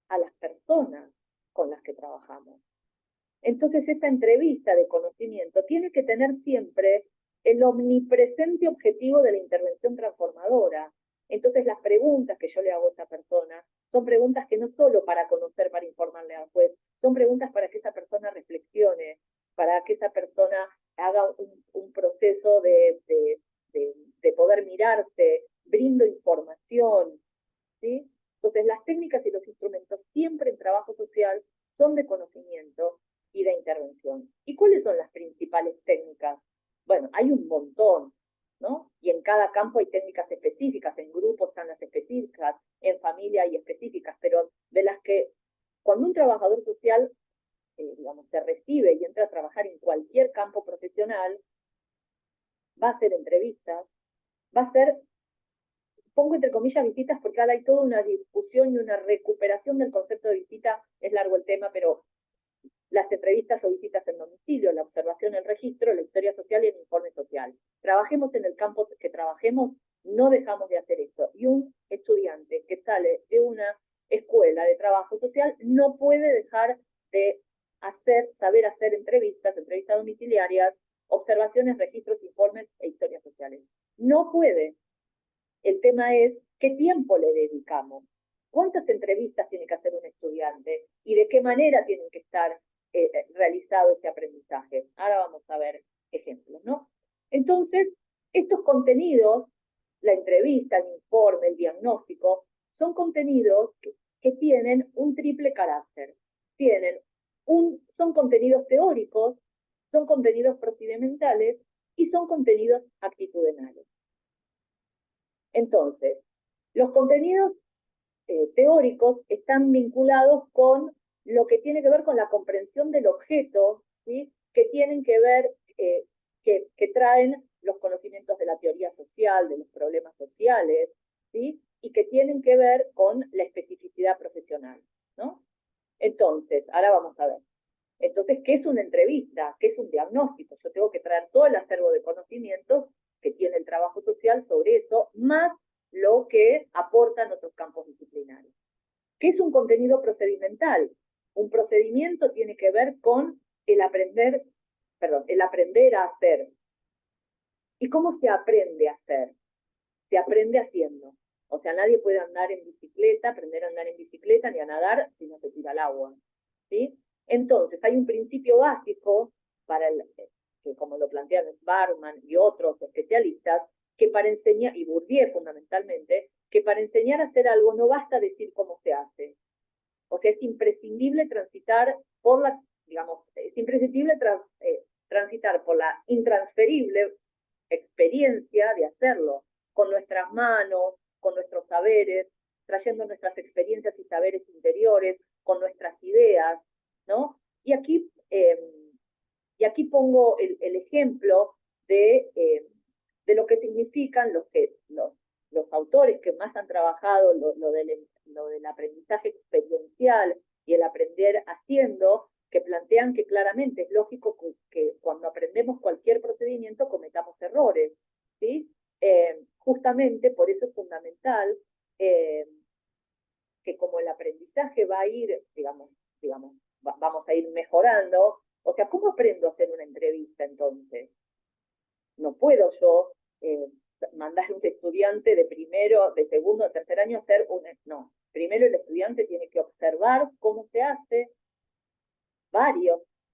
a las personas con las que trabajamos. Entonces, esta entrevista de conocimiento tiene que tener siempre el omnipresente objetivo de la intervención transformadora. Entonces, las preguntas que yo le hago a esa persona son preguntas que no solo para conocer, para informarle al juez, son preguntas para que esa persona reflexione, para que esa persona haga un proceso de poder mirarse, brindo información, ¿sí? Entonces, las técnicas y los instrumentos siempre en trabajo social son de conocimiento y de intervención. ¿Y cuáles son las principales técnicas? Bueno, hay un montón, ¿no? Y en cada campo hay técnicas específicas, en grupos están las específicas, en familia hay específicas, pero de las que cuando un trabajador social, digamos, se recibe y entra a trabajar en cualquier campo profesional, va a hacer entrevistas, va a hacer, pongo entre comillas visitas porque ahora hay toda una discusión y una recuperación del concepto de visita, es largo el tema, pero las entrevistas o visitas en domicilio, la observación, el registro, la historia social y el informe social. Trabajemos en el campo que trabajemos, no dejamos de hacer esto. Y un estudiante que sale de una escuela de trabajo social no puede dejar de saber hacer entrevistas domiciliarias, observaciones, registros, informes e historia social. No puede. El tema es qué tiempo le dedicamos, cuántas entrevistas tiene que hacer un estudiante y de qué manera tienen que estar realizado ese aprendizaje. Ahora vamos a ver ejemplos, ¿no? Entonces, estos contenidos, la entrevista, el informe, el diagnóstico, son contenidos que tienen un triple carácter. Son contenidos teóricos, son contenidos procedimentales y son contenidos actitudinales. Entonces, los contenidos teóricos están vinculados con lo que tiene que ver con la comprensión del objeto, ¿sí? Que tienen que ver, que traen los conocimientos de la teoría social, de los problemas sociales, ¿sí? Y que tienen que ver con la especificidad profesional, ¿no? Entonces, ahora vamos a ver. Entonces, ¿qué es una entrevista? ¿Qué es un diagnóstico? Yo tengo que traer todo el acervo de conocimientos que tiene el trabajo social sobre eso, más lo que aportan otros campos disciplinarios. ¿Qué es un contenido procedimental? Un procedimiento tiene que ver con el aprender a hacer. ¿Y cómo se aprende a hacer? Se aprende haciendo. O sea, nadie puede andar en bicicleta, aprender a andar en bicicleta ni a nadar si no se tira al agua, ¿sí? Entonces, hay un principio básico para que como lo plantean Barman y otros especialistas, que para enseñar, y Bourdieu fundamentalmente, que para enseñar a hacer algo no basta decir cómo se hace. O sea, es imprescindible transitar por la, digamos, es imprescindible transitar por la intransferible experiencia de hacerlo, con nuestras manos, con nuestros saberes, trayendo nuestras experiencias y saberes interiores, con nuestras ideas, ¿no? Y aquí pongo el ejemplo de lo que significan los autores que más han trabajado lo del aprendizaje experiencial y el aprender haciendo, que plantean que claramente es lógico que cuando aprendemos cualquier procedimiento cometamos errores, ¿sí? Justamente por eso es fundamental que como el aprendizaje va a ir, vamos a ir mejorando. O sea, ¿cómo aprendo a hacer una entrevista entonces? No puedo yo mandar a un estudiante de primero, de segundo, de tercer año a hacer no. Primero el estudiante tiene que observar cómo se hace,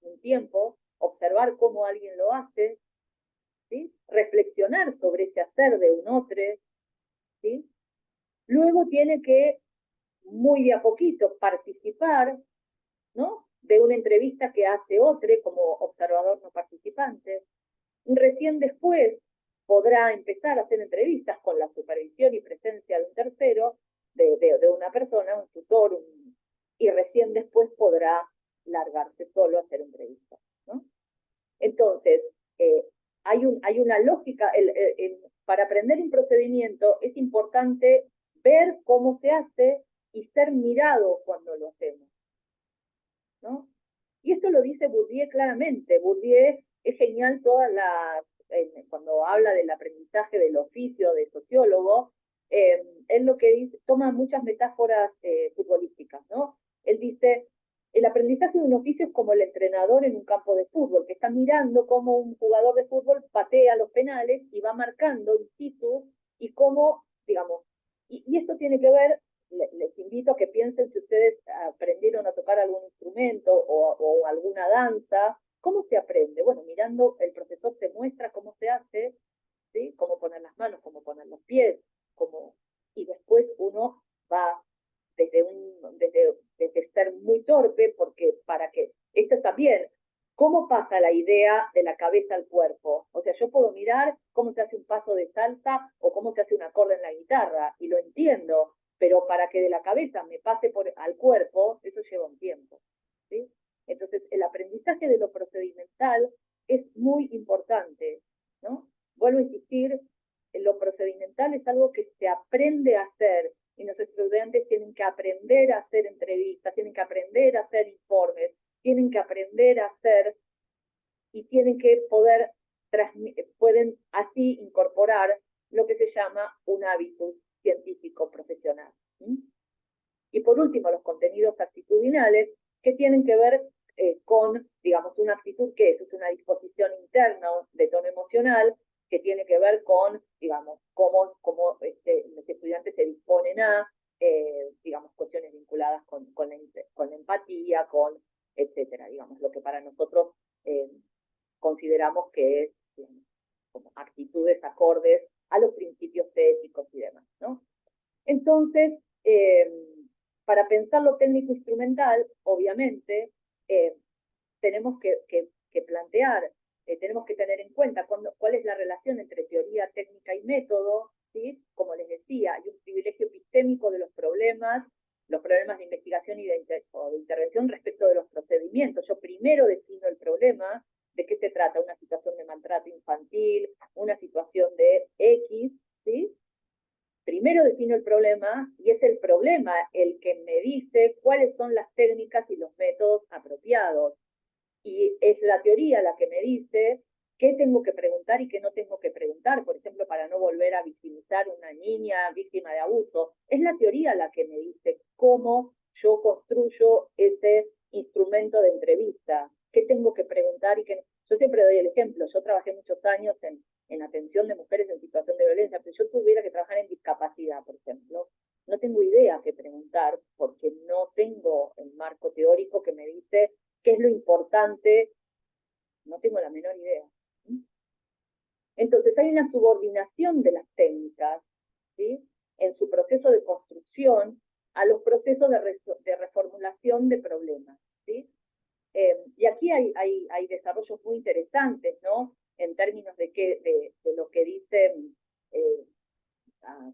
un tiempo, observar cómo alguien lo hace, ¿sí? Reflexionar sobre ese hacer de un otro, ¿sí? Luego tiene que, muy de a poquito, participar, ¿no? De una entrevista que hace otro como observador no participante. Recién después podrá empezar a hacer entrevistas con la supervisión y presencia de un tercero, de una persona, un tutor, y recién después podrá largarse solo a hacer entrevistas, ¿no? Entonces, hay una lógica, para aprender un procedimiento es importante ver cómo se hace y ser mirado cuando lo hacemos, ¿no? Y esto lo dice Bourdieu claramente. Bourdieu es genial cuando habla del aprendizaje del oficio de sociólogo, él lo que dice, toma muchas metáforas futbolísticas, ¿no? Él dice, el aprendizaje de un oficio es como el entrenador en un campo de fútbol, que está mirando cómo un jugador de fútbol patea los penales y va marcando in situ, y cómo, digamos, y esto tiene que ver, les invito a que piensen si ustedes aprendieron a tocar algún instrumento o alguna danza. ¿Cómo se aprende? Bueno, mirando, el profesor te muestra cómo se hace, ¿sí? Cómo poner las manos, cómo poner los pies, y después uno va desde ser muy torpe, porque para que, esto también, ¿cómo pasa la idea de la cabeza al cuerpo? O sea, yo puedo mirar cómo se hace un paso de salsa o cómo se hace un acorde en la guitarra, y lo entiendo, pero para que de la cabeza me pase al cuerpo, eso lleva un tiempo, ¿sí? Entonces, el aprendizaje de lo procedimental es muy importante, ¿no? Vuelvo a insistir, lo procedimental es algo que se aprende a hacer, y los estudiantes tienen que aprender a hacer entrevistas, tienen que aprender a hacer informes, tienen que aprender a hacer, y tienen que pueden así incorporar lo que se llama un hábitus científico profesional. Y por último, los contenidos actitudinales, que tienen que ver con, digamos, una actitud que es una disposición interna de tono emocional que tiene que ver con, digamos, cómo los estudiantes se disponen a, digamos, cuestiones vinculadas con la empatía, etcétera, digamos, lo que para nosotros consideramos que es, digamos, como actitudes acordes a los principios éticos y demás, ¿no? Entonces, para pensar lo técnico-instrumental, obviamente, tenemos que plantear, tenemos que tener en cuenta cuál es la relación entre teoría técnica y método, ¿sí? Como les decía, hay un privilegio epistémico de los problemas de investigación y de intervención respecto de los procedimientos. Yo primero defino el problema, de qué se trata, una situación de maltrato infantil, una situación de X, ¿sí? Primero defino el problema y es el problema el que me dice cuáles son las técnicas y los métodos apropiados. Y es la teoría la que me dice qué tengo que preguntar y qué no tengo que preguntar, por ejemplo, para no volver a victimizar a una niña víctima de abuso. Es la teoría la que me dice cómo yo construyo ese instrumento de entrevista, qué tengo que preguntar y qué no. Yo siempre doy el ejemplo, yo trabajé muchos años en atención de mujeres en situación de violencia, pero yo tuviera que trabajar en discapacidad, por ejemplo, no tengo idea qué preguntar porque no tengo el marco teórico que me dice qué es lo importante, no tengo la menor idea. Entonces hay una subordinación de las técnicas, ¿sí? En su proceso de construcción a los procesos de reformulación de problemas, ¿sí? Y aquí hay desarrollos muy interesantes, ¿no? En términos de lo que dicen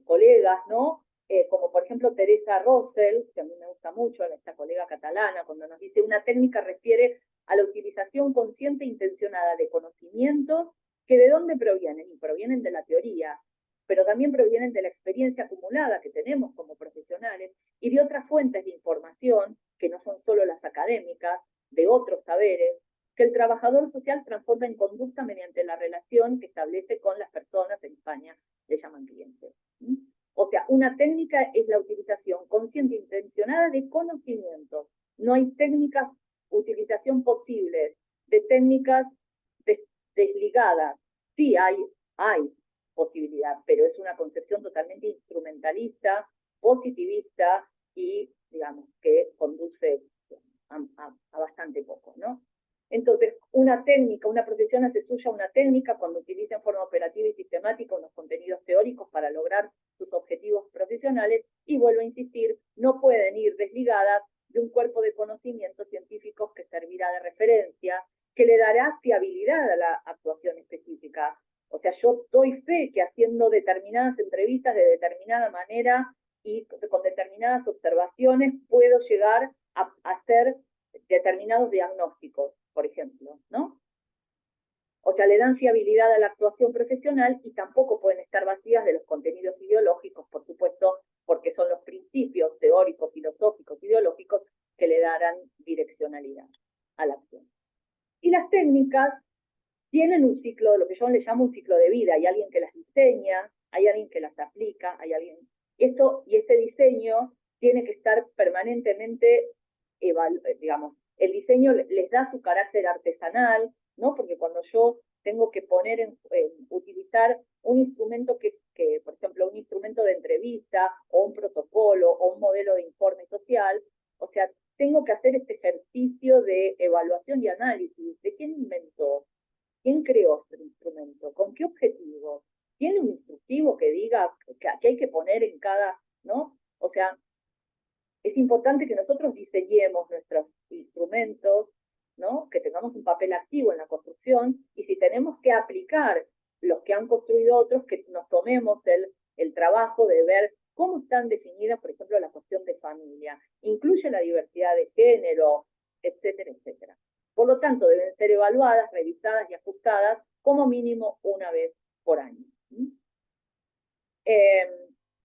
colegas, ¿no? Como por ejemplo Teresa Rosell, que a mí me gusta mucho, esta colega catalana, cuando nos dice una técnica refiere a la utilización consciente e intencionada de conocimientos que de dónde provienen, y provienen de la teoría, pero también provienen de la experiencia acumulada que tenemos como profesionales y de otras fuentes de información, que no son solo las académicas, de otros saberes, que el trabajador social transforma en conducta mediante la relación que establece con las personas. En España le llaman clientes. O sea, una técnica es la utilización consciente e intencionada de conocimientos. No hay técnicas, utilización posible de técnicas desligadas. Sí hay posibilidad, pero es una concepción totalmente instrumentalista, positivista y, digamos, que conduce a bastante poco, ¿no? Entonces, una técnica, una profesión hace suya una técnica cuando utiliza en forma operativa y sistemática unos contenidos teóricos para lograr sus objetivos profesionales, y vuelvo a insistir, no pueden ir desligadas de un cuerpo de conocimientos científicos que servirá de referencia, que le dará fiabilidad a la actuación específica. O sea, yo doy fe que haciendo determinadas entrevistas de determinada manera y con determinadas observaciones puedo llegar a hacer determinados diagnósticos, por ejemplo, ¿no? O sea, le dan fiabilidad a la actuación profesional y tampoco pueden estar vacías de los contenidos ideológicos, por supuesto, porque son los principios teóricos, filosóficos, ideológicos que le darán direccionalidad a la acción. Y las técnicas tienen un ciclo, lo que yo le llamo un ciclo de vida. Hay alguien que las diseña, hay alguien que las aplica, hay alguien... y ese diseño tiene que estar permanentemente, digamos, el diseño les da su carácter artesanal, ¿no? Porque cuando yo tengo que poner utilizar un instrumento que, por ejemplo, un instrumento de entrevista o un protocolo o un modelo de informe social, o sea, tengo que hacer este ejercicio de evaluación y análisis de quién inventó, quién creó este instrumento, con qué objetivo, tiene un instructivo que diga que hay que poner en cada, ¿no? O sea, es importante que nosotros diseñemos nuestros instrumentos, ¿no? Que tengamos un papel activo en la construcción, y si tenemos que aplicar los que han construido otros, que nos tomemos el trabajo de ver cómo están definidas, por ejemplo, la cuestión de familia, incluye la diversidad de género, etcétera, etcétera. Por lo tanto, deben ser evaluadas, revisadas y ajustadas como mínimo una vez por año.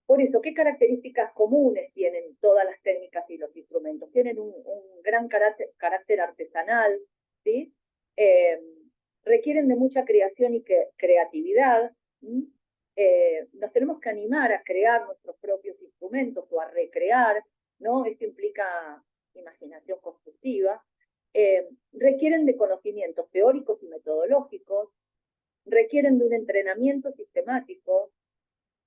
Por eso, ¿qué características comunes tienen todas las técnicas y los instrumentos? Tienen un gran carácter artesanal, ¿sí? Requieren de mucha creación y creatividad. Nos tenemos que animar a crear nuestros propios instrumentos o a recrear, ¿no? Esto implica imaginación constructiva. Requieren de conocimientos teóricos y metodológicos. requieren de un entrenamiento sistemático,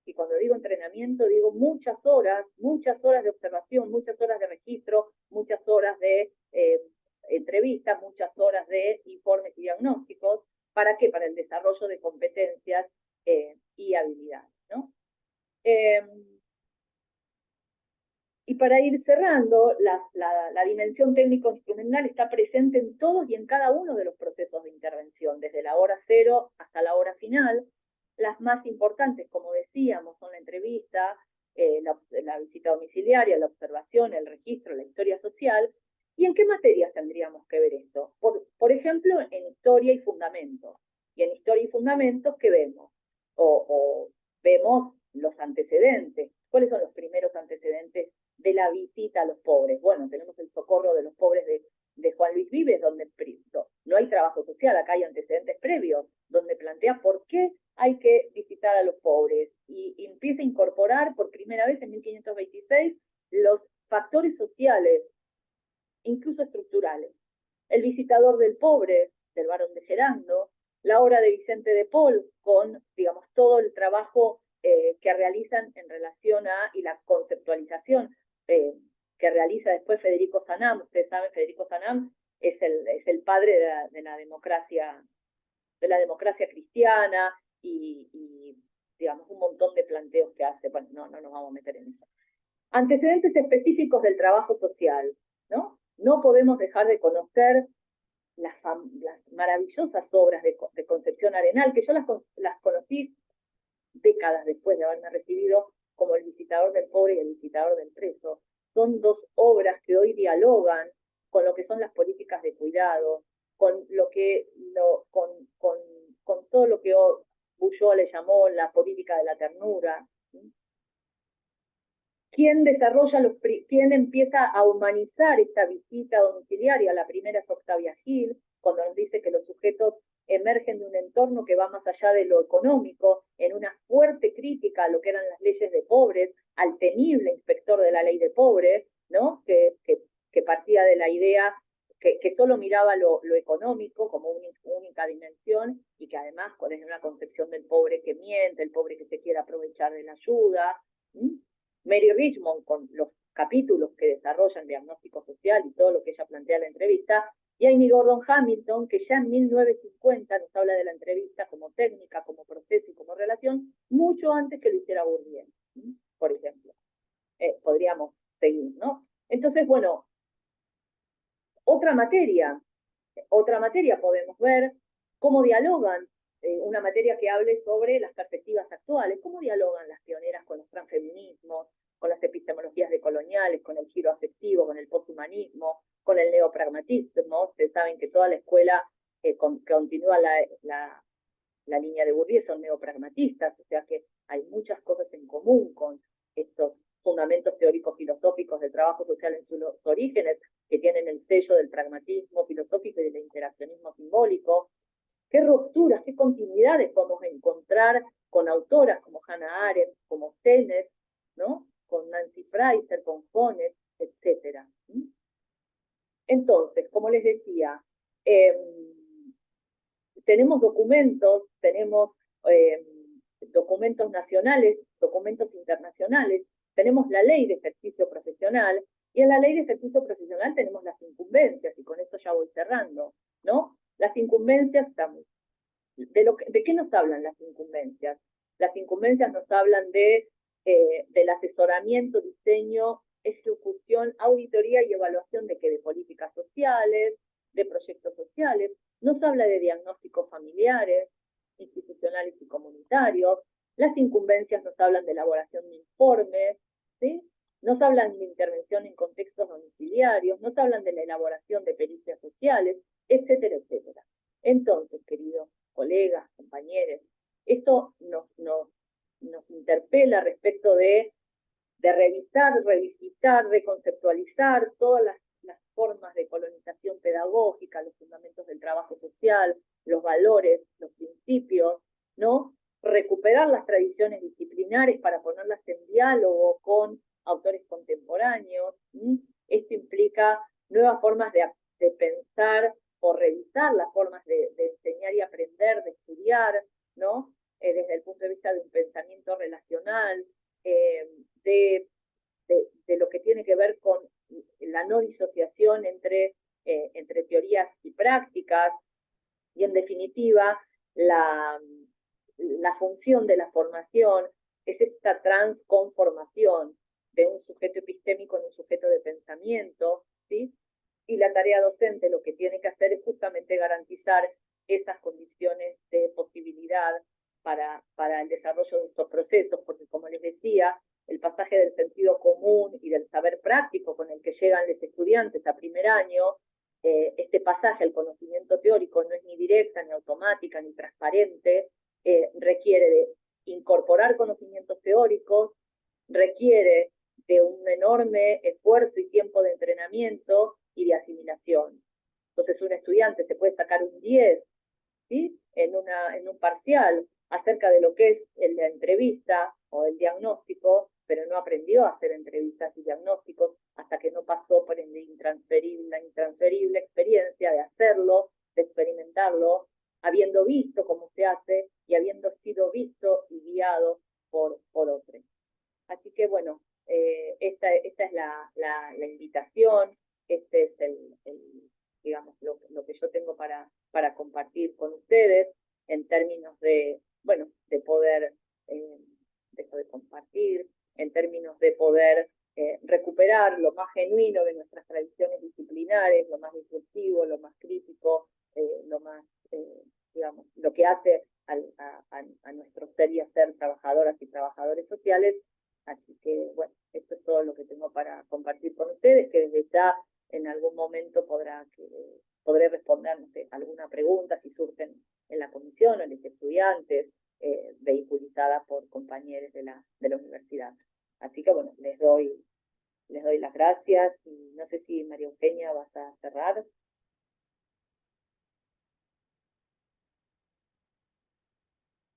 y cuando digo entrenamiento digo muchas horas de observación, muchas horas de registro, muchas horas de entrevistas, muchas horas de informes y diagnósticos. ¿Para qué? Para el desarrollo de competencias y habilidades, ¿no? Y para ir cerrando, la dimensión técnico-instrumental está presente en todos y en cada uno de los procesos de intervención, desde la hora cero hasta la hora final. Las más importantes, como decíamos, son la entrevista, la visita domiciliaria, la observación, el registro, la historia social. ¿Y en qué materias tendríamos que ver esto? Por ejemplo, en historia y fundamentos. Y en historia y fundamentos, ¿qué vemos? O vemos los antecedentes. ¿Cuáles son los primeros antecedentes de la visita a los pobres? Bueno, tenemos el socorro de los pobres de Juan Luis Vives, donde no hay trabajo social, acá hay antecedentes previos, donde plantea por qué hay que visitar a los pobres y empieza a incorporar por primera vez en 1526 los factores sociales, incluso estructurales. El visitador del pobre, del barón de Gerando, la obra de Vicente de Paul, con, digamos, todo el trabajo que realizan en relación a, y la conceptualización que realiza después Federico Sanam. Ustedes saben, Federico Sanam es el padre de la democracia cristiana y, digamos, un montón de planteos que hace. Bueno, no nos vamos a meter en eso. Antecedentes específicos del trabajo social, ¿no? No podemos dejar de conocer las maravillosas obras de Concepción Arenal, que yo las conocí décadas después de haberme recibido como El visitador del pobre y El visitador del preso. Son dos obras que hoy dialogan con lo que son las políticas de cuidado, con todo lo que Bulló le llamó la política de la ternura. ¿Quién empieza a humanizar esta visita domiciliaria? La primera es Octavia Gil, cuando nos dice que los sujetos emergen de un entorno que va más allá de lo económico, en una fuerte crítica a lo que eran las leyes de pobres, al temible inspector de la ley de pobres, ¿no? que partía de la idea que solo miraba lo económico como única dimensión y que además es una concepción del pobre que miente, el pobre que se quiere aprovechar de la ayuda. Mary Richmond, con los capítulos que desarrolla en diagnóstico social y todo lo que ella plantea en la entrevista, y Amy Gordon Hamilton, que ya en 1950 nos habla de la entrevista como técnica, como proceso y como relación, mucho antes que lo hiciera Bourdieu, por ejemplo. Podríamos seguir, ¿no? Entonces, bueno, otra materia podemos ver cómo dialogan, una materia que hable sobre las perspectivas actuales, cómo dialogan las pioneras con los transfeminismos, con las epistemologías decoloniales, con el giro afectivo, con el posthumanismo, con el neopragmatismo. Ustedes saben que toda la escuela continúa la línea de Bourdieu son neopragmatistas, o sea que hay muchas cosas en común con estos fundamentos teóricos filosóficos del trabajo social en sus orígenes, que tienen el sello del pragmatismo filosófico y del interaccionismo simbólico. ¿Qué rupturas, qué continuidades podemos encontrar con autoras como Hannah Arendt, como Sennett, ¿no? Con Nancy Fraser, con Fonet, etcétera? Entonces, como les decía, tenemos documentos, tenemos documentos nacionales, documentos internacionales, tenemos la ley de ejercicio profesional, y en la ley de ejercicio profesional tenemos las incumbencias, y con esto ya voy cerrando, ¿no? Las incumbencias, ¿de qué nos hablan las incumbencias? Las incumbencias nos hablan del asesoramiento, diseño, ejecución, auditoría y evaluación de políticas sociales, de proyectos sociales. Nos habla de diagnósticos familiares, institucionales y comunitarios. Las incumbencias nos hablan de elaboración de informes, ¿sí? Nos hablan de intervención en contextos domiciliarios, nos hablan de la elaboración de pericias sociales, etcétera, etcétera. Entonces, queridos colegas, compañeros, esto nos interpela respecto de revisar, revisitar, reconceptualizar todas las formas de colonización pedagógica, los fundamentos del trabajo social, los valores, los principios, ¿no? Recuperar las tradiciones disciplinares para ponerlas en diálogo con autores contemporáneos. Esto implica nuevas formas de pensar o revisar las formas de enseñar enseñar y aprender, de estudiar, ¿no? Desde el punto de vista de un pensamiento relacional, de lo que tiene que ver con la no disociación entre teorías y prácticas, y en definitiva, la función de la formación es esta transconformación de un sujeto epistémico en un sujeto de pensamiento, ¿sí? Y la tarea docente lo que tiene que hacer es justamente garantizar esas condiciones de posibilidad para el desarrollo de estos procesos, porque como les decía, el pasaje del sentido común y del saber práctico con el que llegan los estudiantes a primer año, este pasaje al conocimiento teórico no es ni directa, ni automática, ni transparente, requiere de incorporar conocimientos teóricos, requiere de un enorme esfuerzo y tiempo de entrenamiento y de asimilación. Entonces un estudiante se puede sacar un 10, ¿sí? en un parcial acerca de lo que es la entrevista o el diagnóstico, pero no aprendió a hacer entrevistas y diagnósticos hasta que no pasó por la intransferible experiencia de hacerlo, de experimentarlo, habiendo visto cómo se hace y habiendo sido visto y guiado por otros. Así que bueno, esta es la invitación, este es digamos, lo que yo tengo para compartir con ustedes en términos de, bueno, de poder, de compartir, en términos de poder recuperar lo más genuino de nuestras tradiciones disciplinares, lo más disruptivo, lo más crítico, lo más, digamos, lo que hace a nuestro ser y hacer trabajadoras y trabajadores sociales. Así que, bueno, esto es todo lo que tengo para compartir con ustedes, que desde ya en algún momento podré responder, no sé, alguna pregunta si surgen en la comisión o en los estudiantes, vehiculizada por compañeros de la universidad. Así que, bueno, les doy las gracias y no sé si María Eugenia vas a cerrar.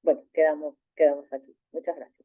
Bueno, quedamos aquí. Muchas gracias.